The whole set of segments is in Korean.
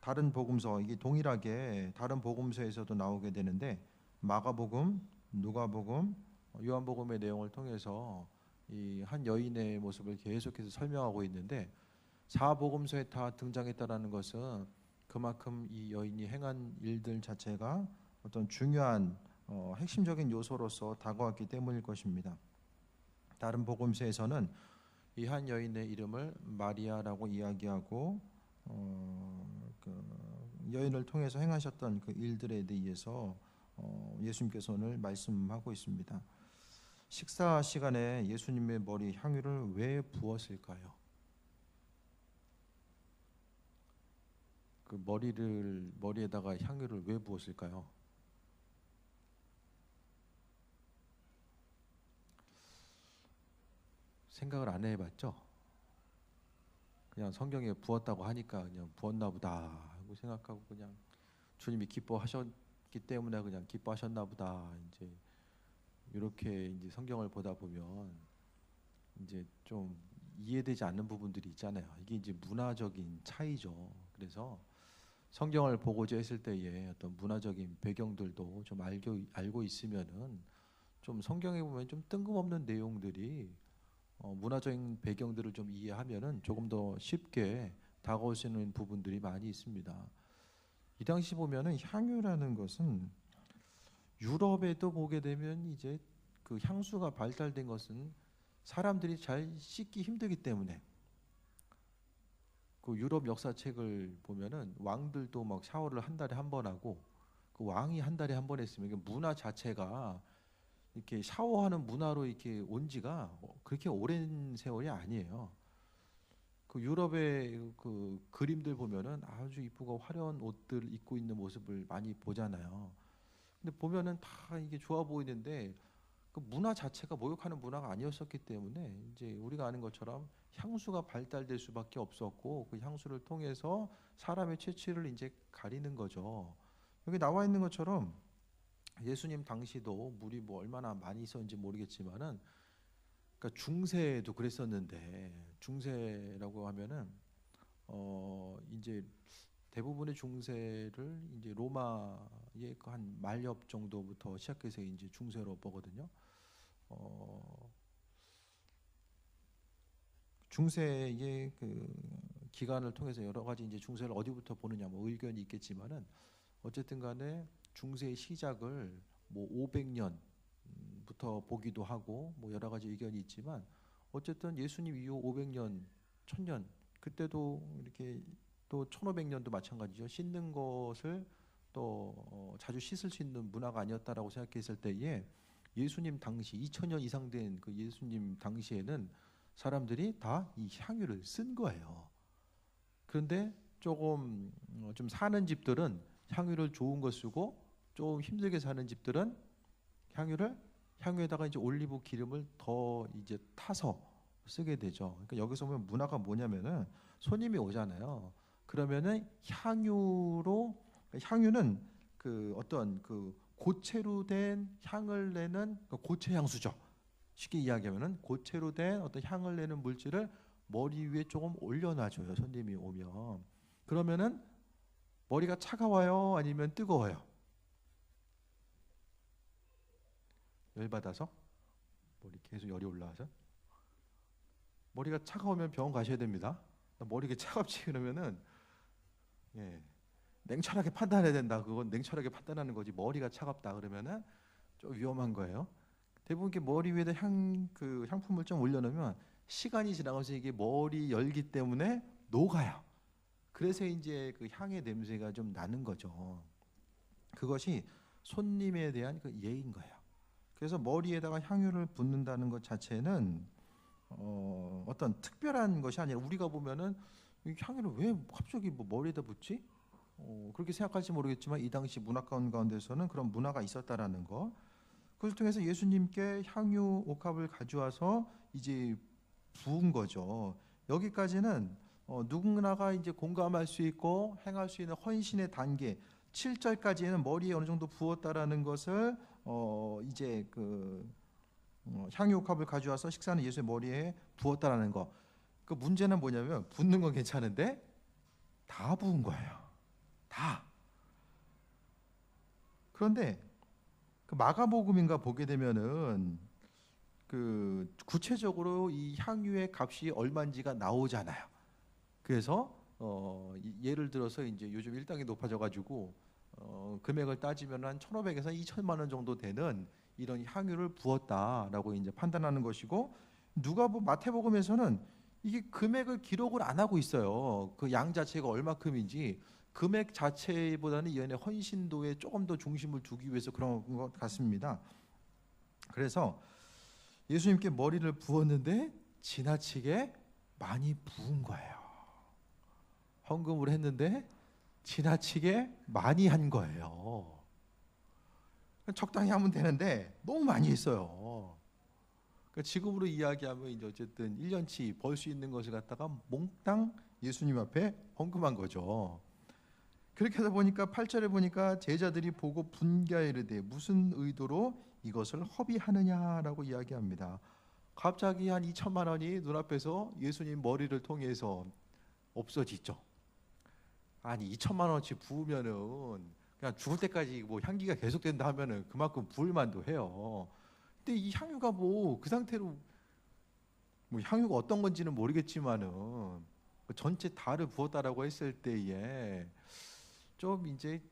다른 복음서 이게 동일하게 다른 복음서에서도 나오게 되는데 마가복음, 누가복음, 요한복음의 내용을 통해서 이 한 여인의 모습을 계속해서 설명하고 있는데 사복음서에 다 등장했다라는 것은 그만큼 이 여인이 행한 일들 자체가 어떤 중요한 핵심적인 요소로서 다가왔기 때문일 것입니다. 다른 복음서에서는 이 한 여인의 이름을 마리아라고 이야기하고 그 여인을 통해서 행하셨던 그 일들에 대해서 예수님께서 오늘 말씀하고 있습니다. 식사 시간에 예수님의 머리 향유를 왜 부었을까요? 그 머리에다가 향유를 왜 부었을까요? 생각을 안 해봤죠? 그냥 성경에 부었다고 하니까 그냥 부었나 보다 하고 생각하고 그냥 주님이 기뻐하셨기 때문에 그냥 기뻐하셨나 보다 이제 이렇게 이제 성경을 보다 보면 이제 좀 이해되지 않는 부분들이 있잖아요. 이게 이제 문화적인 차이죠. 그래서 성경을 보고자 했을 때에 어떤 문화적인 배경들도 좀 알고 있으면은 좀 성경에 보면 좀 뜬금없는 내용들이 문화적인 배경들을 좀 이해하면은 조금 더 쉽게 다가올 수 있는 부분들이 많이 있습니다. 이 당시 보면은 향유라는 것은 유럽에도 보게 되면 이제 그 향수가 발달된 것은 사람들이 잘 씻기 힘들기 때문에 그 유럽 역사책을 보면은 왕들도 막 샤워를 한 달에 한 번 하고 그 왕이 한 달에 한 번 했으면 이게 문화 자체가 이렇게 샤워하는 문화로 이렇게 온 지가 그렇게 오랜 세월이 아니에요. 그 유럽의 그 그림들 보면은 아주 이쁘고 화려한 옷들 입고 있는 모습을 많이 보잖아요. 근데 보면은 다 이게 좋아 보이는데 그 문화 자체가 목욕하는 문화가 아니었었기 때문에 이제 우리가 아는 것처럼 향수가 발달될 수밖에 없었고 그 향수를 통해서 사람의 체취를 이제 가리는 거죠. 여기 나와 있는 것처럼 예수님 당시도 물이 뭐 얼마나 많이 있었는지 모르겠지만은 그러니까 중세도 그랬었는데 중세라고 하면은 이제 대부분의 중세를 이제 로마의 그 한 말엽 정도부터 시작해서 이제 중세로 보거든요. 어, 중세의 그 기간을 통해서 여러 가지 이제 중세를 어디부터 보느냐 뭐 의견이 있겠지만은 어쨌든 간에 중세의 시작을 뭐 500년부터 보기도 하고 뭐 여러 가지 의견이 있지만 어쨌든 예수님 이후 500년, 1000년 그때도 이렇게 또 1500년도 마찬가지죠. 씻는 것을 또 자주 씻을 수 있는 문화가 아니었다라고 생각했을 때에 예수님 당시 2000년 이상 된 그 예수님 당시에는 사람들이 다 이 향유를 쓴 거예요. 그런데 조금 좀 사는 집들은 향유를 좋은 거 쓰고 좀 힘들게 사는 집들은 향유에다가 이제 올리브 기름을 더 이제 타서 쓰게 되죠. 그러니까 여기서 보면 문화가 뭐냐면은 손님이 오잖아요. 그러면은 향유는 그 어떤 그 고체로 된 향을 내는 그 고체 향수죠. 쉽게 이야기하면은 고체로 된 어떤 향을 내는 물질을 머리 위에 조금 올려놔줘요. 손님이 오면. 그러면은 머리가 차가워요? 아니면 뜨거워요? 열받아서? 머리 계속 열이 올라와서? 머리가 차가우면 병원 가셔야 됩니다. 머리가 차갑지 그러면은 예, 냉철하게 판단해야 된다. 그건 냉철하게 판단하는 거지. 머리가 차갑다 그러면은 좀 위험한 거예요. 대부분 이렇게 머리 위에다 그 향품을 좀 올려놓으면 시간이 지나가면서 이게 머리 열기 때문에 녹아요. 그래서 이제 그 향의 냄새가 좀 나는 거죠. 그것이 손님에 대한 그 예인 거예요. 그래서 머리에다가 향유를 붓는다는 것 자체는 어떤 특별한 것이 아니라 우리가 보면은 이 향유를 왜 갑자기 뭐 머리에다 붓지? 그렇게 생각할지 모르겠지만 이 당시 문화권 가운데서는 그런 문화가 있었다라는 거. 그것을 통해서 예수님께 향유 옥합을 가져와서 이제 부은 거죠. 여기까지는 누구나가 이제 공감할 수 있고 행할 수 있는 헌신의 단계. 7절까지는 머리에 어느 정도 부었다라는 것을 이제 그 향유 옥합을 가져와서 식사는 예수의 머리에 부었다라는 거. 그 문제는 뭐냐면 붓는 건 괜찮은데 다 부은 거예요. 다. 그런데 그 마가복음인가 보게 되면은 그 구체적으로 이 향유의 값이 얼마인지가 나오잖아요. 그래서 예를 들어서 이제 요즘 일당이 높아져가지고 금액을 따지면 한 1,500에서 2천만 원 정도 되는 이런 향유를 부었다라고 이제 판단하는 것이고, 마태복음에서는 이게 금액을 기록을 안 하고 있어요. 그 양 자체가 얼마큼인지 금액 자체보다는 이 안에 헌신도에 조금 더 중심을 두기 위해서 그런 것 같습니다. 그래서 예수님께 머리를 부었는데 지나치게 많이 부은 거예요. 헌금을 했는데 지나치게 많이 한 거예요. 적당히 하면 되는데 너무 많이 했어요. 그러니까 지금으로 이야기하면 이제 어쨌든 1년치 벌 수 있는 것을 갖다가 몽땅 예수님 앞에 헌금한 거죠. 그렇게 하다 보니까 8절에 보니까 제자들이 보고 분개하여 이르되 무슨 의도로 이것을 허비하느냐라고 이야기합니다. 갑자기 한 2천만 원이 눈앞에서 예수님 머리를 통해서 없어지죠. 아니 2천만 원치 부으면은 그냥 죽을 때까지 뭐 향기가 계속된다 하면은 그만큼 부을 만도 해요. 근데 이 향유가 뭐 그 상태로 뭐 향유가 어떤 건지는 모르겠지만은 전체 다를 부었다라고 했을 때에 좀 이제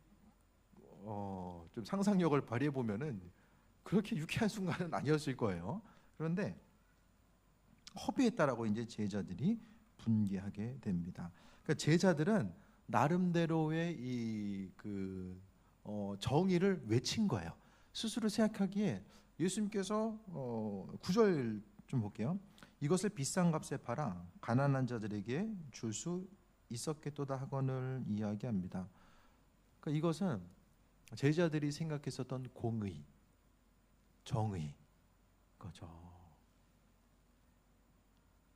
좀 상상력을 발휘해 보면은 그렇게 유쾌한 순간은 아니었을 거예요. 그런데 허비했다라고 이제 제자들이 분개하게 됩니다. 그러니까 제자들은 나름대로의 이 정의를 외친 거예요. 스스로 생각하기에 예수님께서 9절 좀 볼게요. 이것을 비싼 값에 팔아 가난한 자들에게 줄 수 있었겠도다 하거늘 이야기합니다. 그러니까 이것은 제자들이 생각했었던 공의, 정의 거죠.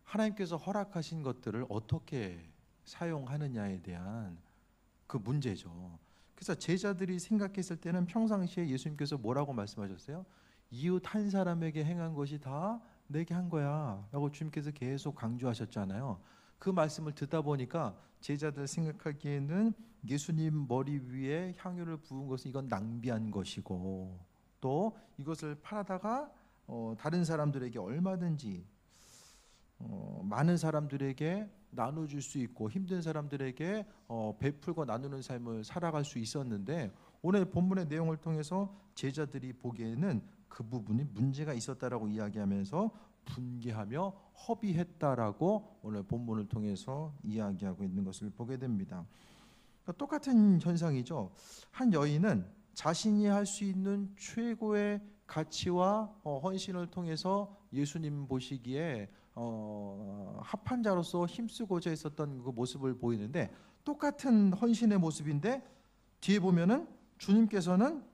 하나님께서 허락하신 것들을 어떻게 사용하느냐에 대한 그 문제죠. 그래서 제자들이 생각했을 때는 평상시에 예수님께서 뭐라고 말씀하셨어요? 이웃 한 사람에게 행한 것이 다 내게 한 거야 라고 주님께서 계속 강조하셨잖아요. 그 말씀을 듣다 보니까 제자들 생각하기에는 예수님 머리 위에 향유를 부은 것은 이건 낭비한 것이고, 또 이것을 팔아다가 다른 사람들에게 얼마든지 많은 사람들에게 나눠줄 수 있고 힘든 사람들에게 베풀고 나누는 삶을 살아갈 수 있었는데, 오늘 본문의 내용을 통해서 제자들이 보기에는 그 부분이 문제가 있었다라고 이야기하면서 분개하며 허비했다라고 오늘 본문을 통해서 이야기하고 있는 것을 보게 됩니다. 그러니까 똑같은 현상이죠. 한 여인은 자신이 할 수 있는 최고의 가치와 헌신을 통해서 예수님 보시기에 합한 자로서 힘쓰고자 했었던 그 모습을 보이는데, 똑같은 헌신의 모습인데 뒤에 보면은 주님께서는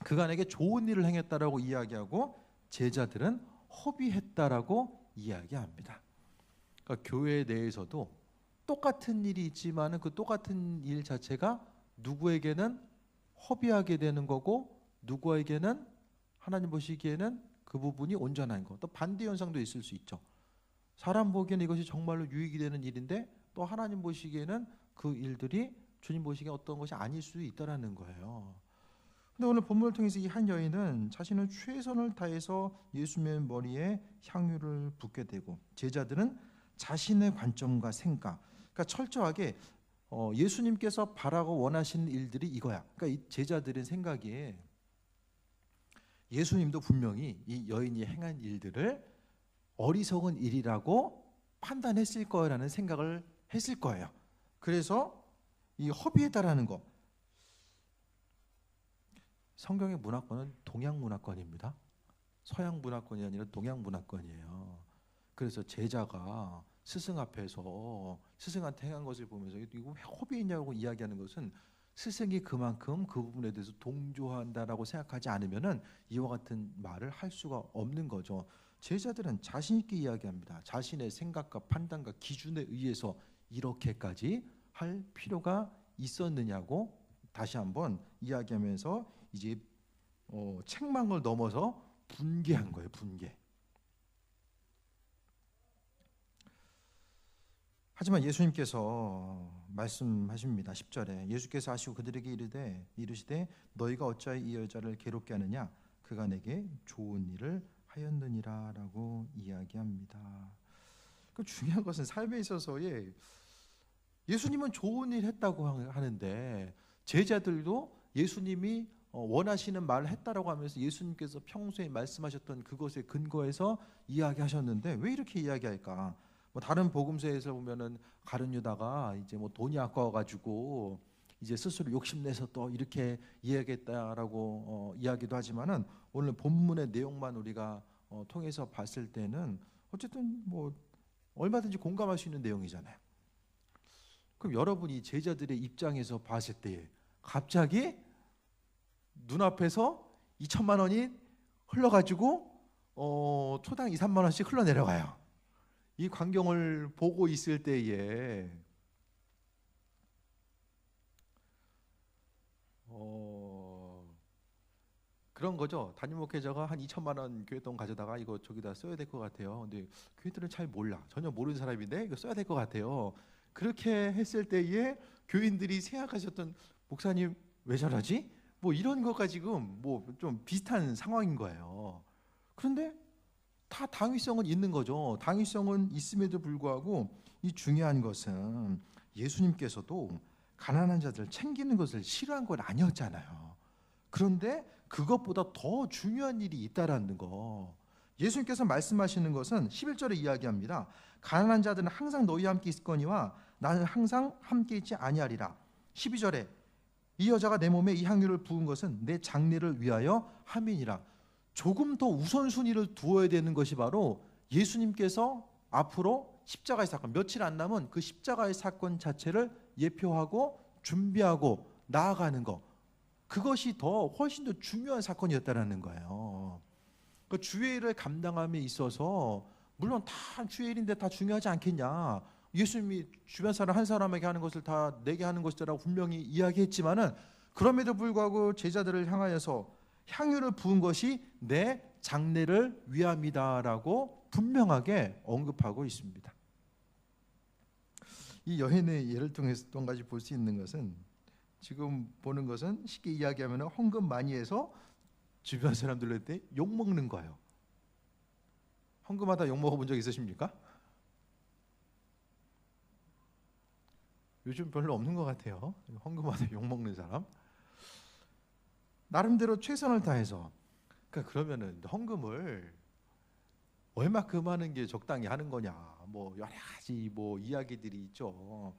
그간에게 좋은 일을 행했다라고 이야기하고 제자들은 허비했다라고 이야기합니다. 그러니까 교회 내에서도 똑같은 일이 있지만은 그 똑같은 일 자체가 누구에게는 허비하게 되는 거고 누구에게는 하나님 보시기에는 그 부분이 온전한 것. 또 반대 현상도 있을 수 있죠. 사람 보기에는 이것이 정말로 유익이 되는 일인데 또 하나님 보시기에는 그 일들이 주님 보시기에 어떤 것이 아닐 수도 있다라는 거예요. 근데 오늘 본문을 통해서 이 한 여인은 자신의 최선을 다해서 예수님의 머리에 향유를 붓게 되고, 제자들은 자신의 관점과 생각, 그러니까 철저하게 예수님께서 바라고 원하시는 일들이 이거야. 그러니까 이 제자들의 생각에 예수님도 분명히 이 여인이 행한 일들을 어리석은 일이라고 판단했을 거라는 생각을 했을 거예요. 그래서 이 허비에다라는 거, 성경의 문화권은 동양 문화권입니다. 서양 문화권이 아니라 동양 문화권이에요. 그래서 제자가 스승 앞에서 스승한테 행한 것을 보면서 이거 왜 허비했냐고 이야기하는 것은 스승이 그만큼 그 부분에 대해서 동조한다라고 생각하지 않으면은 이와 같은 말을 할 수가 없는 거죠. 제자들은 자신 있게 이야기합니다. 자신의 생각과 판단과 기준에 의해서 이렇게까지 할 필요가 있었느냐고 다시 한번 이야기하면서 이제 책망을 넘어서 분개한 거예요. 분개. 하지만 예수님께서 말씀하십니다. 10절에 예수께서 하시고 그들에게 이르시되 너희가 어찌하여 이 여자를 괴롭게 하느냐 그가 내게 좋은 일을 하였느니라라고 이야기합니다. 그 중요한 것은 삶에 있어서의 예수님은 좋은 일 했다고 하는데 제자들도 예수님이 원하시는 말을 했다라고 하면서 예수님께서 평소에 말씀하셨던 그것에 근거해서 이야기하셨는데 왜 이렇게 이야기할까? 뭐 다른 복음서에서 보면은 가룟 유다가 이제 뭐 돈이 아까워가지고 이제 스스로 욕심내서 또 이렇게 이야기했다라고 이야기도 하지만은 오늘 본문의 내용만 우리가 통해서 봤을 때는 어쨌든 뭐 얼마든지 공감할 수 있는 내용이잖아요. 그럼 여러분이 제자들의 입장에서 봤을 때 갑자기 눈앞에서 2천만 원이 흘러가지고 초당 2, 3만 원씩 흘러내려가요. 이 광경을 보고 있을 때에 그런 거죠. 담임 목회자가 한 2천만 원 교회돈 가져다가 이거 저기다 써야 될 것 같아요. 근데 교회들은 잘 몰라. 전혀 모르는 사람인데 이거 써야 될 것 같아요. 그렇게 했을 때에 교인들이 생각하셨던 목사님 왜 저러지? 뭐 이런 것과 지금 뭐 좀 비슷한 상황인 거예요. 그런데 다 당위성은 있는 거죠. 당위성은 있음에도 불구하고 이 중요한 것은 예수님께서도 가난한 자들 챙기는 것을 싫어한 건 아니었잖아요. 그런데 그것보다 더 중요한 일이 있다라는 거. 예수님께서 말씀하시는 것은 11절에 이야기합니다. 가난한 자들은 항상 너희와 함께 있거니와 나는 항상 함께 있지 아니하리라. 12절에 이 여자가 내 몸에 이 향유를 부은 것은 내 장례를 위하여 함이니라. 조금 더 우선순위를 두어야 되는 것이 바로 예수님께서 앞으로 십자가의 사건, 며칠 안 남은 그 십자가의 사건 자체를 예표하고 준비하고 나아가는 것, 그것이 더 훨씬 더 중요한 사건이었다라는 거예요. 그 주의 일을 감당함에 있어서 물론 다 주의 일인데 다 중요하지 않겠냐. 예수님이 주변 사람 한 사람에게 하는 것을 다 내게 하는 것이라고 분명히 이야기했지만은 그럼에도 불구하고 제자들을 향하여서 향유를 부은 것이 내 장례를 위함이다라고 분명하게 언급하고 있습니다. 이 여인의 예를 통해서 또 한 가지 볼 수 있는 것은 지금 보는 것은 쉽게 이야기하면 헌금 많이 해서 주변 사람들한테 욕 먹는 거예요. 헌금하다 욕 먹어본 적 있으십니까? 요즘 별로 없는 것 같아요. 헌금하다 욕 먹는 사람. 나름대로 최선을 다해서. 그러니까 그러면은 헌금을 얼마큼 하는 게 적당히 하는 거냐? 뭐 여러 가지 뭐 이야기들이 있죠.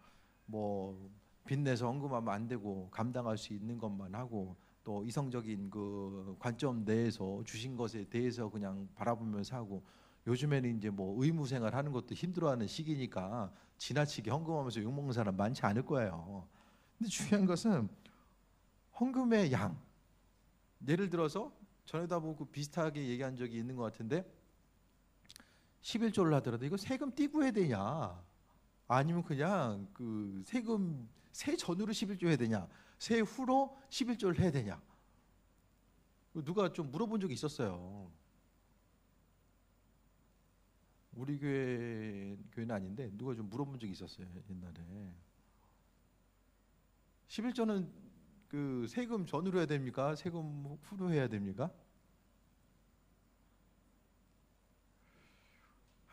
뭐 빚내서 헌금하면 안 되고 감당할 수 있는 것만 하고 또 이성적인 그 관점 내에서 주신 것에 대해서 그냥 바라보면서 하고 요즘에는 이제 뭐 의무생활 하는 것도 힘들어하는 시기니까 지나치게 헌금하면서 욕먹는 사람 많지 않을 거예요. 근데 중요한 것은 헌금의 양. 예를 들어서 전에도 보고 비슷하게 얘기한 적이 있는 것 같은데 11조를 하더라도 이거 세금 띄고 해야 되냐? 아니면 그냥 그 세금 세 전후로 11조 해야 되냐? 세 후로 11조를 해야 되냐? 누가 좀 물어본 적이 있었어요. 우리 교회는 아닌데 누가 좀 물어본 적이 있었어요 옛날에. 11조는 그 세금 전후로 해야 됩니까? 세금 후로 해야 됩니까?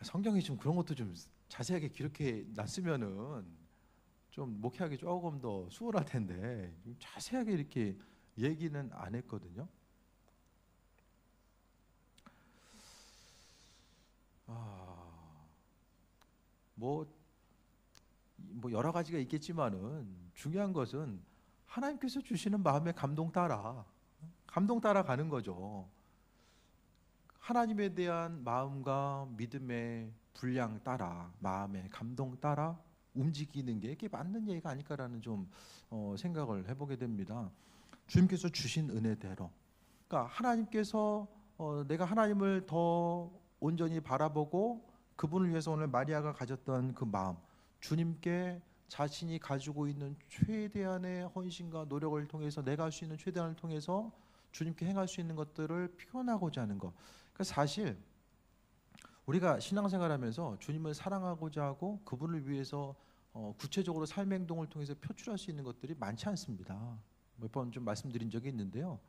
성경이 좀 그런 것도 좀 자세하게 기록해 놨으면은 좀 목회하기 조금 더 수월할 텐데 좀 자세하게 이렇게 얘기는 안 했거든요. 뭐 여러 가지가 있겠지만은 중요한 것은 하나님께서 주시는 마음의 감동 따라 가는 거죠. 하나님에 대한 마음과 믿음의 분량 따라 마음의 감동 따라 움직이는 게 이게 맞는 얘기가 아닐까라는 좀 생각을 해보게 됩니다. 주님께서 주신 은혜대로, 그러니까 하나님께서 내가 하나님을 더 온전히 바라보고 그분을 위해서 오늘 마리아가 가졌던 그 마음, 주님께 자신이 가지고 있는 최대한의 헌신과 노력을 통해서 내가 할 수 있는 최대한을 통해서 주님께 행할 수 있는 것들을 표현하고자 하는 것. 그러니까 사실 우리가 신앙생활하면서 주님을 사랑하고자 하고 그분을 위해서 구체적으로 삶의 행동을 통해서 표출할 수 있는 것들이 많지 않습니다. 몇 번 좀 말씀드린 적이 있는데요.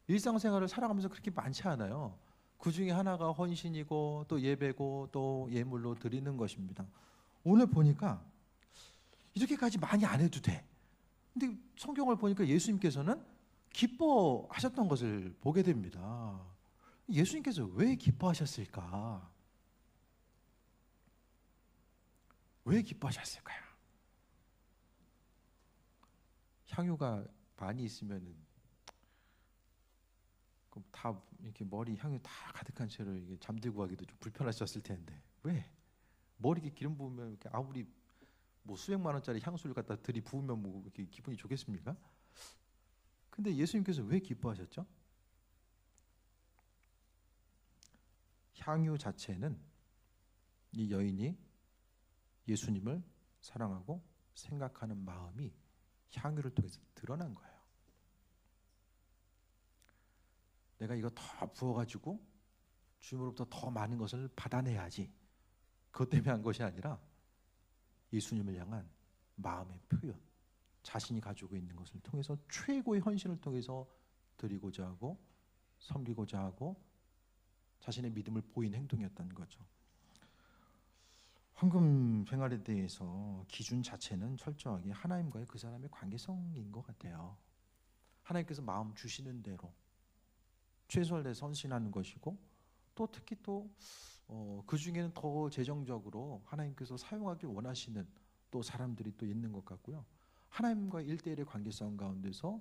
일상생활을 살아가면서 그렇게 많지 않아요. 그 중에 하나가 헌신이고 또 예배고 또 예물로 드리는 것입니다. 오늘 보니까 이렇게까지 많이 안 해도 돼. 근데 성경을 보니까 예수님께서는 기뻐하셨던 것을 보게 됩니다. 예수님께서 왜 기뻐하셨을까? 왜 기뻐하셨을까요? 향유가 많이 있으면은 그럼 다 이렇게 머리 향유 다 가득한 채로 이게 잠들고 가기도 좀 불편하셨을 텐데 왜 머리에 기름 부으면 이렇게 아무리 뭐 수백만 원짜리 향수를 갖다 들이부으면 뭐 이렇게 기분이 좋겠습니까? 근데 예수님께서 왜 기뻐하셨죠? 향유 자체는 이 여인이 예수님을 사랑하고 생각하는 마음이 향유를 통해서 드러난 거예요. 내가 이거 더 부어가지고 주님으로부터 더 많은 것을 받아내야지. 그것 때문에 한 것이 아니라 예수님을 향한 마음의 표현, 자신이 가지고 있는 것을 통해서 최고의 헌신을 통해서 드리고자 하고 섬기고자 하고 자신의 믿음을 보인 행동이었다는 거죠. 황금 생활에 대해서 기준 자체는 철저하게 하나님과의 그 사람의 관계성인 것 같아요. 하나님께서 마음 주시는 대로 최선을 다해 헌신하는 것이고 또 특히 또 그 중에는 더 재정적으로 하나님께서 사용하길 원하시는 또 사람들이 또 있는 것 같고요. 하나님과의 1대1의 관계성 가운데서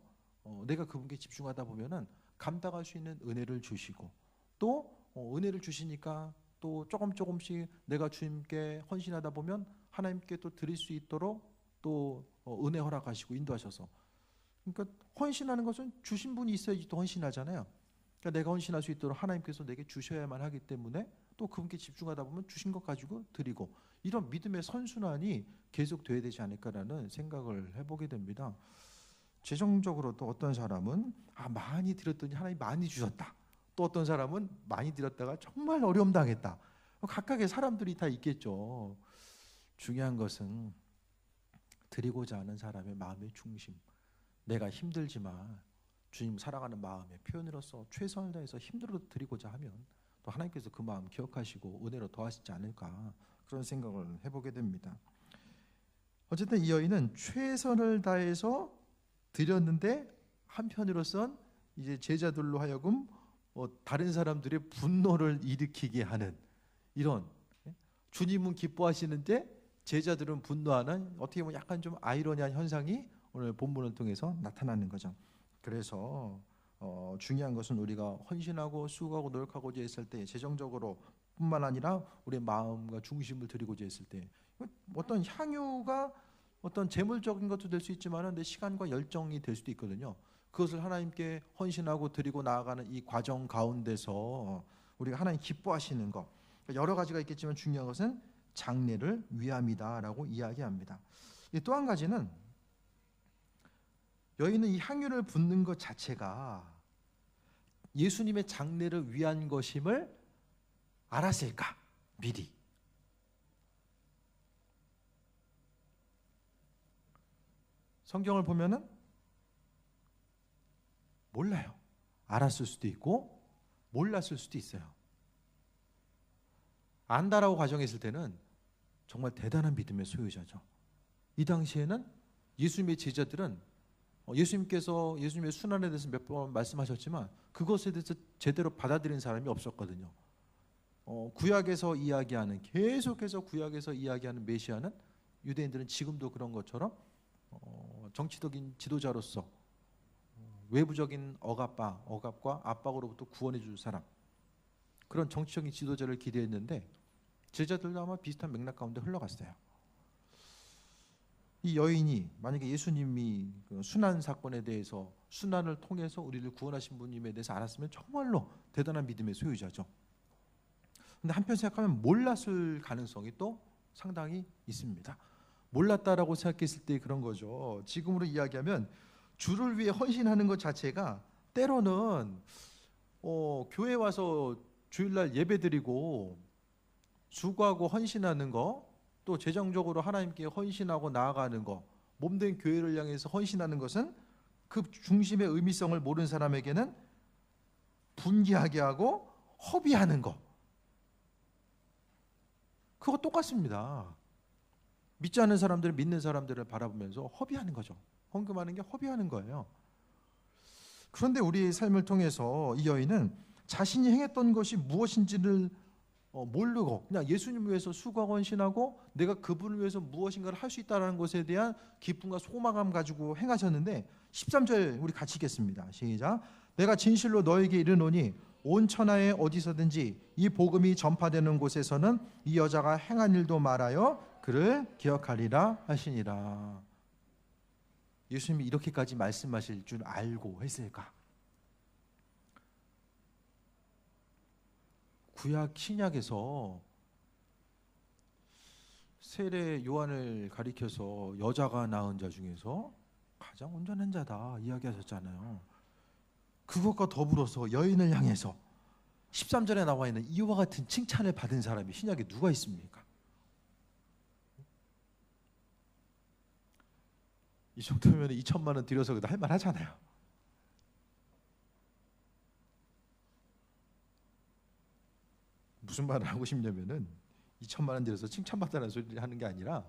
내가 그분께 집중하다 보면은 감당할 수 있는 은혜를 주시고 또 은혜를 주시니까 또 조금씩 내가 주님께 헌신하다 보면 하나님께 또 드릴 수 있도록 또 은혜 허락하시고 인도하셔서 그러니까 헌신하는 것은 주신 분이 있어야지 또 헌신하잖아요. 그러니까 내가 헌신할 수 있도록 하나님께서 내게 주셔야만 하기 때문에 또 그분께 집중하다 보면 주신 것 가지고 드리고 이런 믿음의 선순환이 계속돼야 되지 않을까라는 생각을 해보게 됩니다. 재정적으로 또 어떤 사람은 많이 드렸더니 하나님 많이 주셨다. 또 어떤 사람은 많이 드렸다가 정말 어려움 당했다. 각각의 사람들이 다 있겠죠. 중요한 것은 드리고자 하는 사람의 마음의 중심. 내가 힘들지만 주님 사랑하는 마음의 표현으로서 최선을 다해서 힘들어도 드리고자 하면 또 하나님께서 그 마음 기억하시고 은혜로 더하시지 않을까 그런 생각을 해보게 됩니다. 어쨌든 이 여인은 최선을 다해서 드렸는데 한편으로선 이제 제자들로 하여금 다른 사람들의 분노를 일으키게 하는 이런 주님은 기뻐하시는데 제자들은 분노하는 어떻게 보면 약간 좀 아이러니한 현상이 오늘 본문을 통해서 나타나는 거죠. 그래서 중요한 것은 우리가 헌신하고 수고하고 노력하고자 했을 때 재정적으로 뿐만 아니라 우리의 마음과 중심을 드리고자 했을 때 어떤 향유가 어떤 재물적인 것도 될 수 있지만 내 시간과 열정이 될 수도 있거든요. 그것을 하나님께 헌신하고 드리고 나아가는 이 과정 가운데서 우리가 하나님 기뻐하시는 것 여러 가지가 있겠지만 중요한 것은 장례를 위함이다라고 이야기합니다. 또 한 가지는 여인은 이 향유를 붓는 것 자체가 예수님의 장례를 위한 것임을 알았을까? 미리. 성경을 보면은 몰라요. 알았을 수도 있고 몰랐을 수도 있어요. 안다라고 가정했을 때는 정말 대단한 믿음의 소유자죠. 이 당시에는 예수님의 제자들은 예수님께서 예수님의 순환에 대해서 몇 번 말씀하셨지만 그것에 대해서 제대로 받아들인 사람이 없었거든요. 구약에서 이야기하는 계속해서 구약에서 이야기하는 메시아는 유대인들은 지금도 그런 것처럼 정치적인 지도자로서 외부적인 억압과 압박으로부터 구원해 줄 사람 그런 정치적인 지도자를 기대했는데 제자들도 아마 비슷한 맥락 가운데 흘러갔어요. 이 여인이 만약에 예수님이 그 순환 사건에 대해서 순환을 통해서 우리를 구원하신 분임에 대해서 알았으면 정말로 대단한 믿음의 소유자죠. 근데 한편 생각하면 몰랐을 가능성이 또 상당히 있습니다. 몰랐다라고 생각했을 때 그런 거죠. 지금으로 이야기하면 주를 위해 헌신하는 것 자체가 때로는 교회 와서 주일날 예배드리고 수고하고 헌신하는 거 또 재정적으로 하나님께 헌신하고 나아가는 거, 몸된 교회를 향해서 헌신하는 것은 그 중심의 의미성을 모르는 사람에게는 분개하게 하고 허비하는 거, 그거 똑같습니다. 믿지 않는 사람들을 믿는 사람들을 바라보면서 허비하는 거죠. 헌금하는 게 허비하는 거예요. 그런데 우리의 삶을 통해서 이 여인은 자신이 행했던 것이 무엇인지를 모르고 그냥 예수님을 위해서 수고하고 헌신하고 내가 그분을 위해서 무엇인가를 할 수 있다는 것에 대한 기쁨과 소망감 가지고 행하셨는데 13절 우리 같이 읽겠습니다. 시작. 내가 진실로 너에게 이르노니 온 천하에 어디서든지 이 복음이 전파되는 곳에서는 이 여자가 행한 일도 말하여 그를 기억하리라 하시니라. 예수님이 이렇게까지 말씀하실 줄 알고 했을까? 구약 신약에서 세례 요한을 가리켜서 여자가 낳은 자 중에서 가장 온전한 자다 이야기하셨잖아요. 그것과 더불어서 여인을 향해서 13절에 나와 있는 이와 같은 칭찬을 받은 사람이 신약에 누가 있습니까? 이 정도면 2천만 원 들여서 할 만하잖아요. 무슨 말을 하고 싶냐면은 2천만 원 들여서 칭찬받다는 소리를 하는 게 아니라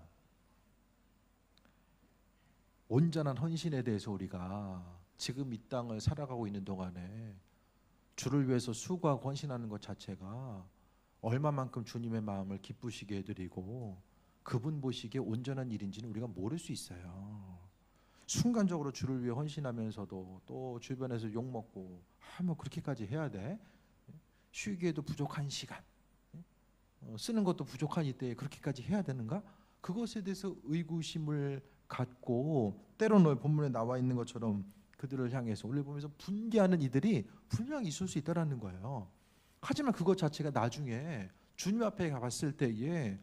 온전한 헌신에 대해서 우리가 지금 이 땅을 살아가고 있는 동안에 주를 위해서 수고하고 헌신하는 것 자체가 얼마만큼 주님의 마음을 기쁘시게 해드리고 그분 보시기에 온전한 일인지는 우리가 모를 수 있어요. 순간적으로 주를 위해 헌신하면서도 또 주변에서 욕먹고 뭐 그렇게까지 해야 돼? 쉬기에도 부족한 시간, 쓰는 것도 부족한 이때에 그렇게까지 해야 되는가? 그것에 대해서 의구심을 갖고 때로는 본문에 나와 있는 것처럼 그들을 향해서 우리를 보면서 분개하는 이들이 분명히 있을 수 있다는 거예요. 하지만 그것 자체가 나중에 주님 앞에 가봤을 때에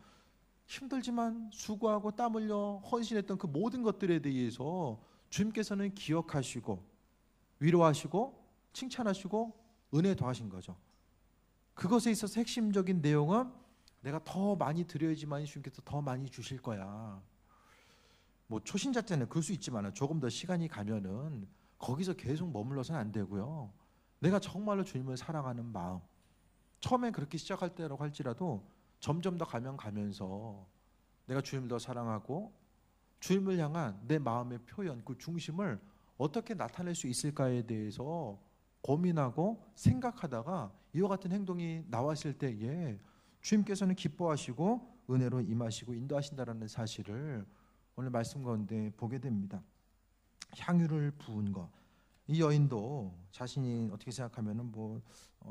힘들지만 수고하고 땀 흘려 헌신했던 그 모든 것들에 대해서 주님께서는 기억하시고 위로하시고 칭찬하시고 은혜 더하신 거죠. 그것에 있어서 핵심적인 내용은 내가 더 많이 드려야지만 주님께서 더 많이 주실 거야. 뭐 초신자 때는 그럴 수 있지만 조금 더 시간이 가면은 거기서 계속 머물러서는 안 되고요. 내가 정말로 주님을 사랑하는 마음, 처음에 그렇게 시작할 때라고 할지라도 점점 더 가면서 내가 주님을 더 사랑하고 주님을 향한 내 마음의 표현, 그 중심을 어떻게 나타낼 수 있을까에 대해서 고민하고 생각하다가 이와 같은 행동이 나왔을 때에 주님께서는 기뻐하시고 은혜로 임하시고 인도하신다라는 사실을 오늘 말씀 가운데 보게 됩니다. 향유를 부은 것, 이 여인도 자신이 어떻게 생각하면은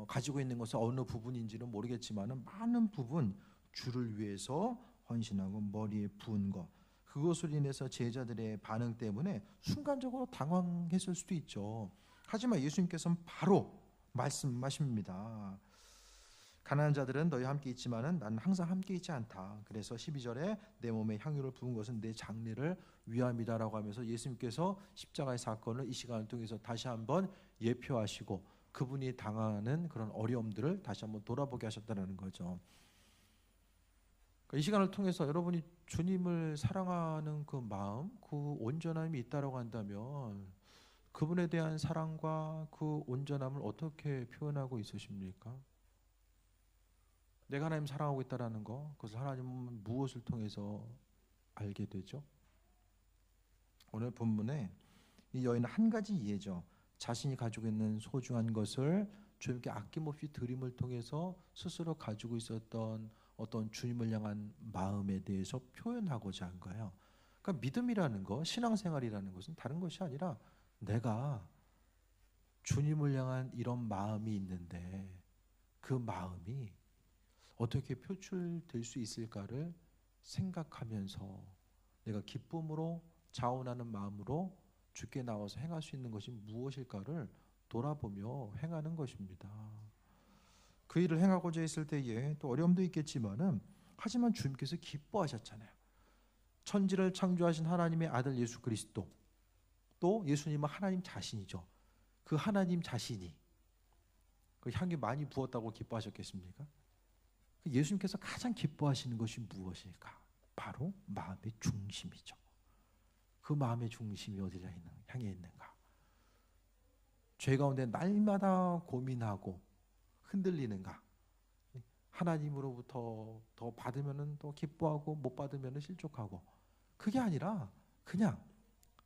가지고 있는 것은 어느 부분인지는 모르겠지만은 많은 부분 주를 위해서 헌신하고 머리에 부은 것, 그것으로 인해서 제자들의 반응 때문에 순간적으로 당황했을 수도 있죠. 하지만 예수님께서는 바로 말씀하십니다. 가난한 자들은 너희와 함께 있지만은 나는 항상 함께 있지 않다. 그래서 12절에 내 몸에 향유를 부은 것은 내 장례를 위함이다라고 하면서 예수님께서 십자가의 사건을 이 시간을 통해서 다시 한번 예표하시고 그분이 당하는 그런 어려움들을 다시 한번 돌아보게 하셨다는 거죠. 이 시간을 통해서 여러분이 주님을 사랑하는 그 마음, 그 온전함이 있다라고 한다면 그분에 대한 사랑과 그 온전함을 어떻게 표현하고 있으십니까? 내가 하나님 사랑하고 있다라는 거, 그것을 하나님은 무엇을 통해서 알게 되죠? 오늘 본문에 이 여인은 한 가지 이해죠. 자신이 가지고 있는 소중한 것을 주님께 아낌없이 드림을 통해서 스스로 가지고 있었던 어떤 주님을 향한 마음에 대해서 표현하고자 한 거예요. 그러니까 믿음이라는 거, 신앙생활이라는 것은 다른 것이 아니라 내가 주님을 향한 이런 마음이 있는데 그 마음이 어떻게 표출될 수 있을까를 생각하면서 내가 기쁨으로 자원하는 마음으로 주께 나와서 행할 수 있는 것이 무엇일까를 돌아보며 행하는 것입니다. 그 일을 행하고자 했을 때에 또 어려움도 있겠지만은 하지만 주님께서 기뻐하셨잖아요. 천지를 창조하신 하나님의 아들 예수 그리스도, 또 예수님은 하나님 자신이죠. 그 하나님 자신이 그 향기 많이 부었다고 기뻐하셨겠습니까? 예수님께서 가장 기뻐하시는 것이 무엇일까? 바로 마음의 중심이죠. 그 마음의 중심이 어디를 향해 있는가? 죄 가운데 날마다 고민하고 흔들리는가? 하나님으로부터 더 받으면 또 기뻐하고 못 받으면 실족하고, 그게 아니라 그냥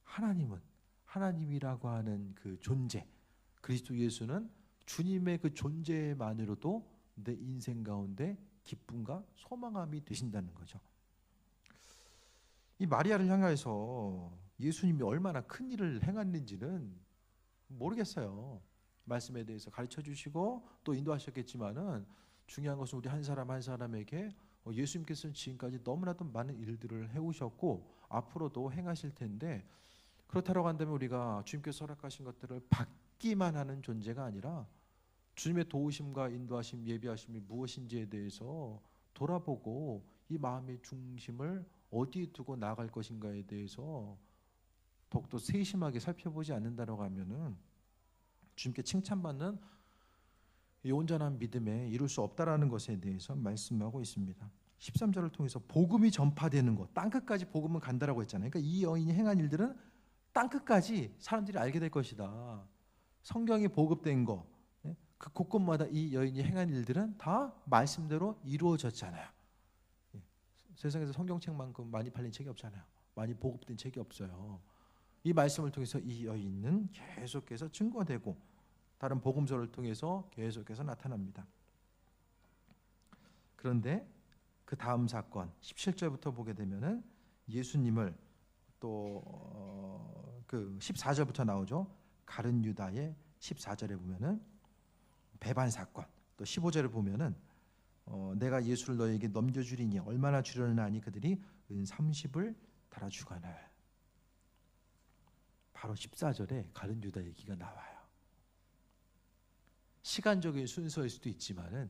하나님은 하나님이라고 하는 그 존재, 그리스도 예수는 주님의 그 존재만으로도 내 인생 가운데 기쁨과 소망함이 되신다는 거죠. 이 마리아를 향해서 예수님이 얼마나 큰 일을 행했는지는 모르겠어요. 말씀에 대해서 가르쳐 주시고 또 인도하셨겠지만은 중요한 것은 우리 한 사람 한 사람에게 예수님께서는 지금까지 너무나도 많은 일들을 해오셨고 앞으로도 행하실 텐데, 그렇다고 한다면 우리가 주님께서 허락하신 것들을 받기만 하는 존재가 아니라 주님의 도우심과 인도하심, 예비하심이 무엇인지에 대해서 돌아보고 이 마음의 중심을 어디에 두고 나아갈 것인가에 대해서 더욱더 세심하게 살펴보지 않는다고 하면은 주님께 칭찬받는 이 온전한 믿음에 이룰 수 없다라는 것에 대해서 말씀하고 있습니다. 13절을 통해서 복음이 전파되는 것, 땅끝까지 복음은 간다라고 했잖아요. 그러니까 이 여인이 행한 일들은 땅끝까지 사람들이 알게 될 것이다. 성경이 보급된 거, 그 곳곳마다 이 여인이 행한 일들은 다 말씀대로 이루어졌잖아요. 세상에서 성경책만큼 많이 팔린 책이 없잖아요. 많이 보급된 책이 없어요. 이 말씀을 통해서 이 여인은 계속해서 증거되고 다른 복음서를 통해서 계속해서 나타납니다. 그런데 그 다음 사건 17절부터 보게 되면은 예수님을 또 그 14절부터 나오죠. 가룟 유다의 14절에 보면은 배반 사건, 또 15절에 보면은 내가 예수를 너에게 넘겨주리니 얼마나 주려나 하니 그들이 은 30을 달아주거늘. 바로 14절에 가룟 유다 얘기가 나와요. 시간적인 순서일 수도 있지만은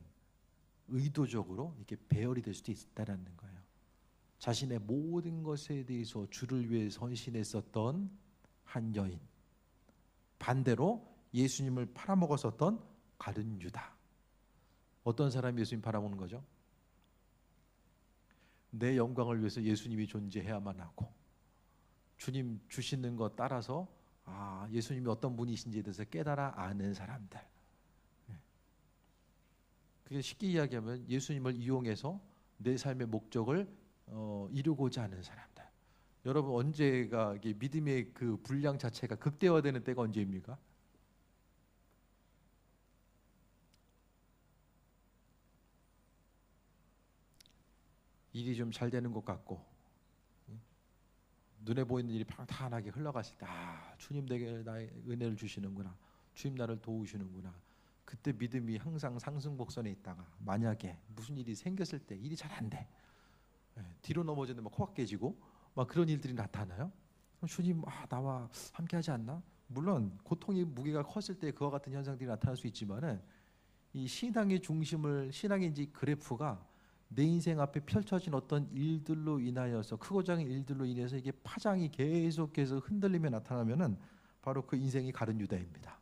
의도적으로 이렇게 배열이 될 수도 있다라는 거예요. 자신의 모든 것에 대해서 주를 위해 헌신했었던 한 여인, 반대로 예수님을 팔아먹었었던 가룟 유다. 어떤 사람이 예수님 팔아먹는 거죠? 내 영광을 위해서 예수님이 존재해야만 하고 주님 주시는 것 따라서 예수님이 어떤 분이신지에 대해서 깨달아 아는 사람들. 그게 쉽게 이야기하면 예수님을 이용해서 내 삶의 목적을 이루고자 하는 사람들. 여러분, 언제가 믿음의 그 분량 자체가 극대화되는 때가 언제입니까? 일이 좀 잘 되는 것 같고 눈에 보이는 일이 평탄하게 흘러갔을 때 주님 내게 나의 은혜를 주시는구나, 주님 나를 도우시는구나. 그때 믿음이 항상 상승곡선에 있다가 만약에 무슨 일이 생겼을 때 일이 잘 안 돼, 뒤로 넘어지는데 막 코가 깨지고 막 그런 일들이 나타나요. 그럼 주님 나와 함께하지 않나? 물론 고통의 무게가 컸을 때 그와 같은 현상들이 나타날 수 있지만은 이 신앙의 중심을, 신앙의 이제 그래프가 내 인생 앞에 펼쳐진 어떤 일들로 인하여서, 크고 작은 일들로 인해서 이게 파장이 계속해서 흔들리며 나타나면은 바로 그 인생이 가룟 유다입니다.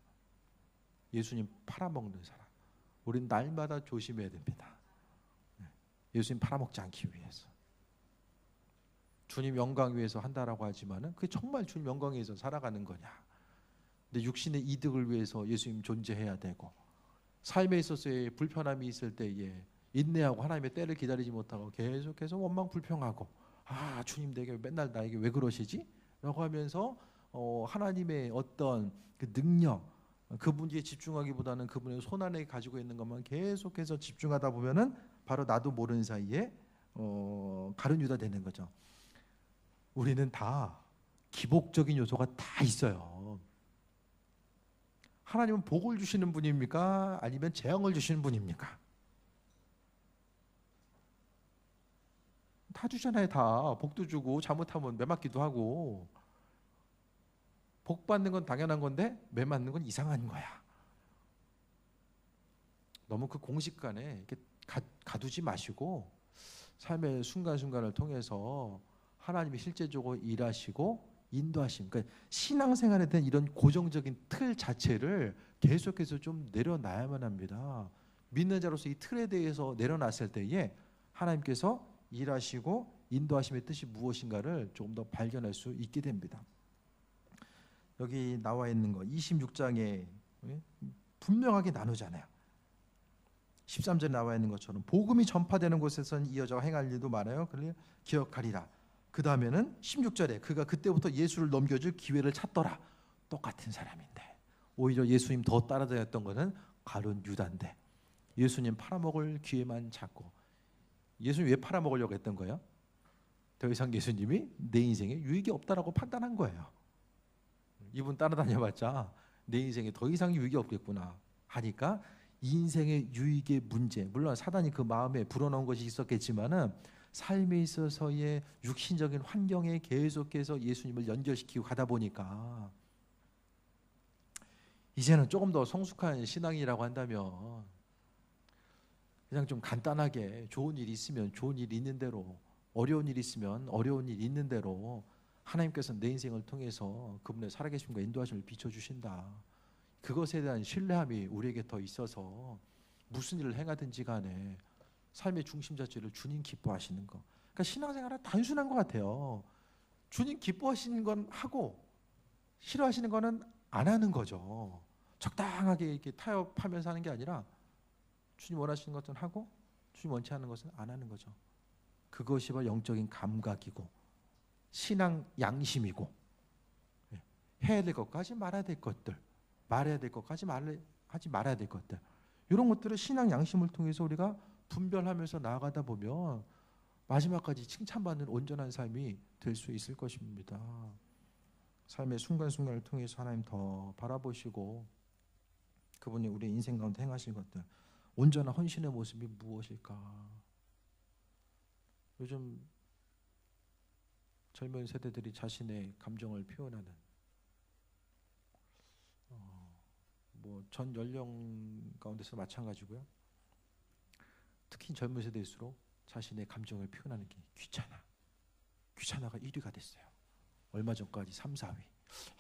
예수님 팔아먹는 사람. 우린 날마다 조심해야 됩니다. 예수님 팔아먹지 않기 위해서. 주님 영광 위해서 한다라고 하지만은 그게 정말 주님 영광 위해서 살아가는 거냐? 근데 육신의 이득을 위해서 예수님 존재해야 되고, 삶에 있어서의 불편함이 있을 때에 인내하고 하나님의 때를 기다리지 못하고 계속해서 원망 불평하고 주님 내게 맨날 나에게 왜 그러시지? 라고 하면서 하나님의 어떤 그 능력, 그분에 집중하기보다는 그분의 손안에 가지고 있는 것만 계속해서 집중하다 보면은 바로 나도 모르는 사이에 가룟 유다 되는 거죠. 우리는 다 기복적인 요소가 다 있어요. 하나님은 복을 주시는 분입니까? 아니면 재앙을 주시는 분입니까? 다 주잖아요. 다 복도 주고 잘못하면 매 맞기도 하고. 복 받는 건 당연한 건데 매 맞는 건 이상한 거야. 너무 그 공식관에 이렇게 가두지 마시고 삶의 순간순간을 통해서 하나님이 실제적으로 일하시고 인도하심, 그러니까 신앙생활에 대한 이런 고정적인 틀 자체를 계속해서 좀 내려놔야만 합니다. 믿는 자로서 이 틀에 대해서 내려놨을 때에 하나님께서 일하시고 인도하심의 뜻이 무엇인가를 조금 더 발견할 수 있게 됩니다. 여기 나와 있는 거 26장에 분명하게 나누잖아요. 13절에 나와 있는 것처럼 복음이 전파되는 곳에선 이어져 행할 일도 많아요. 그를 기억하리라. 그 다음에는 16절에 그가 그때부터 예수를 넘겨줄 기회를 찾더라. 똑같은 사람인데 오히려 예수님 더 따라다녔던 것은 가룟 유다인데 예수님 팔아먹을 기회만 찾고 예수님 왜 팔아먹으려고 했던 거예요? 더 이상 예수님이 내 인생에 유익이 없다라고 판단한 거예요. 이분 따라다녀봤자 내 인생에 더 이상 유익이 없겠구나 하니까 인생의 유익의 문제, 물론 사단이 그 마음에 불어넣은 것이 있었겠지만은 삶에 있어서의 육신적인 환경에 계속해서 예수님을 연결시키고 가다 보니까 이제는 조금 더 성숙한 신앙이라고 한다면 그냥 좀 간단하게 좋은 일이 있으면 좋은 일이 있는 대로, 어려운 일이 있으면 어려운 일이 있는 대로 하나님께서 내 인생을 통해서 그분의 살아계심과 인도하심을 비춰주신다. 그것에 대한 신뢰함이 우리에게 더 있어서 무슨 일을 행하든지 간에 삶의 중심 자체를 주님 기뻐하시는 거. 그러니까 신앙생활은 단순한 것 같아요. 주님 기뻐하시는 건 하고 싫어하시는 거는 안 하는 거죠. 적당하게 이렇게 타협하면서 하는 게 아니라 주님 원하시는 것은 하고 주님 원치 않는 것은 안 하는 거죠. 그것이 바로 영적인 감각이고 신앙 양심이고 해야 될 것까지 말아야 될 것들, 말해야 될 것까지 하지 말아야 될 것들, 이런 것들을 신앙 양심을 통해서 우리가 분별하면서 나아가다 보면 마지막까지 칭찬받는 온전한 삶이 될 수 있을 것입니다. 삶의 순간순간을 통해서 하나님 더 바라보시고 그분이 우리 인생 가운데 행하실 것들, 온전한 헌신의 모습이 무엇일까? 요즘 젊은 세대들이 자신의 감정을 표현하는 전 연령 가운데서 마찬가지고요. 특히 젊은 세대일수록 자신의 감정을 표현하는 게 귀찮아가 1위가 됐어요. 얼마 전까지 3, 4위.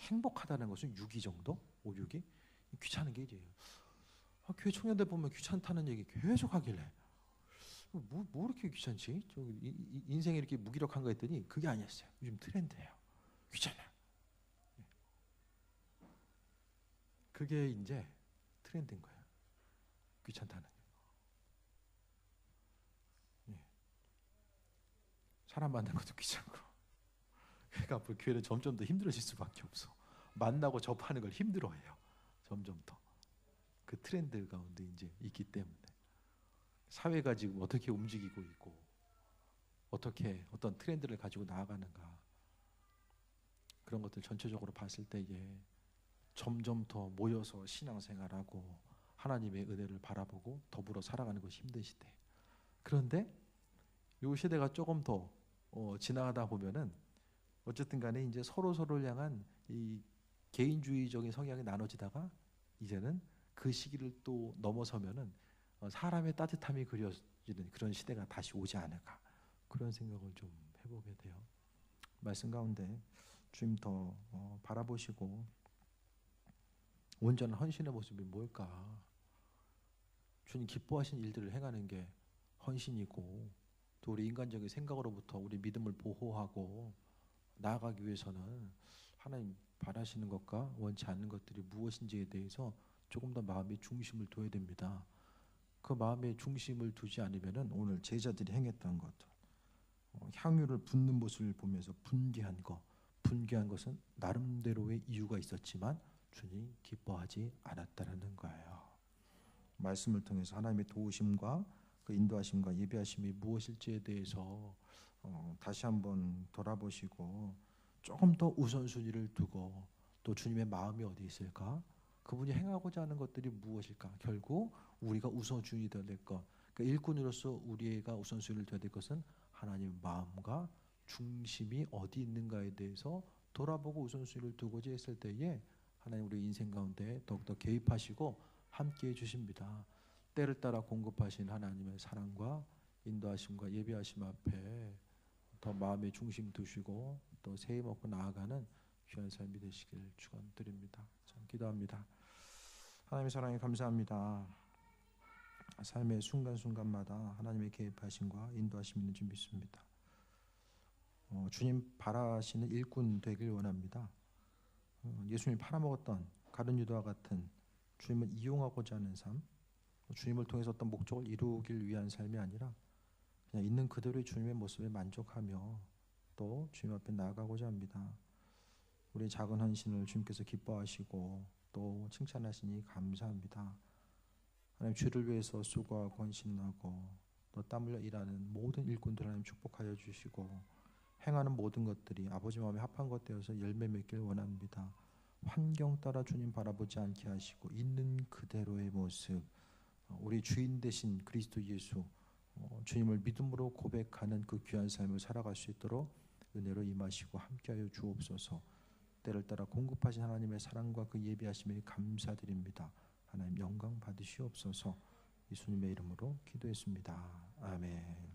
행복하다는 것은 6위 정도? 5, 6위? 귀찮은 게 1위예요. 교회 청년들 보면 귀찮다는 얘기 계속 하길래 뭐 이렇게 귀찮지? 인생에 이렇게 무기력한 거 했더니 그게 아니었어요. 요즘 트렌드예요. 귀찮아. 그게 이제 트렌드인 거예요. 귀찮다는 게. 사람 만나는 것도 귀찮고. 그러니까 앞으로 교회는 점점 더 힘들어질 수밖에 없어. 만나고 접하는 걸 힘들어해요. 점점 더. 그 트렌드 가운데 이제 있기 때문에 사회가 지금 어떻게 움직이고 있고 어떻게 어떤 트렌드를 가지고 나아가는가, 그런 것들 전체적으로 봤을 때에 점점 더 모여서 신앙생활하고 하나님의 은혜를 바라보고 더불어 살아가는 것이 힘든 시대. 그런데 이 시대가 조금 더 지나가다 보면은 어쨌든 간에 이제 서로를 향한 이 개인주의적인 성향이 나눠지다가 이제는 그 시기를 또 넘어서면은 사람의 따뜻함이 그려지는 그런 시대가 다시 오지 않을까, 그런 생각을 좀 해보게 돼요. 말씀 가운데 주님 더 바라보시고 온전한 헌신의 모습이 뭘까? 주님 기뻐하신 일들을 행하는 게 헌신이고, 또 우리 인간적인 생각으로부터 우리 믿음을 보호하고 나아가기 위해서는 하나님 바라시는 것과 원치 않는 것들이 무엇인지에 대해서 조금 더 마음의 중심을 둬야 됩니다. 그 마음의 중심을 두지 않으면은 오늘 제자들이 행했던 것들, 향유를 붓는 모습을 보면서 분개한 것은 나름대로의 이유가 있었지만 주님 기뻐하지 않았다라는 거예요. 말씀을 통해서 하나님의 도우심과 그 인도하심과 예배하심이 무엇일지에 대해서 다시 한번 돌아보시고 조금 더 우선순위를 두고 또 주님의 마음이 어디 있을까? 그분이 행하고자 하는 것들이 무엇일까? 결국 우리가 우선순위 되어야 될 것, 그러니까 일꾼으로서 우리가 우선순위를 둬야 될 것은 하나님의 마음과 중심이 어디 있는가에 대해서 돌아보고 우선순위를 두고자 했을 때에 하나님 우리 인생 가운데 더욱더 개입하시고 함께해 주십니다. 때를 따라 공급하신 하나님의 사랑과 인도하심과 예배하심 앞에 더 마음의 중심 두시고 또 새해 먹고 나아가는 귀한 삶이 되시길 축원드립니다. 기도합니다. 하나님의 사랑에 감사합니다. 삶의 순간순간마다 하나님의 개입하심과 인도하심이 있는 줄 믿습니다. 주님 바라시는 일꾼 되길 원합니다. 예수님이 팔아먹었던 가룟 유다와 같은 주님을 이용하고자 하는 삶, 주님을 통해서 어떤 목적을 이루길 위한 삶이 아니라 그냥 있는 그대로의 주님의 모습에 만족하며 또 주님 앞에 나아가고자 합니다. 우리의 작은 헌신을 주님께서 기뻐하시고 또 칭찬하시니 감사합니다. 하나님, 주를 위해서 수고하고 헌신하고 또 땀 흘려 일하는 모든 일꾼들 하나님 축복하여 주시고 행하는 모든 것들이 아버지 마음에 합한 것 되어서 열매 맺길 원합니다. 환경 따라 주님 바라보지 않게 하시고 있는 그대로의 모습, 우리 주인 되신 그리스도 예수, 주님을 믿음으로 고백하는 그 귀한 삶을 살아갈 수 있도록 은혜로 임하시고 함께하여 주옵소서. 때를 따라 공급하신 하나님의 사랑과 그 예비하심에 감사드립니다. 하나님 영광 받으시옵소서. 예수님의 이름으로 기도했습니다. 아멘.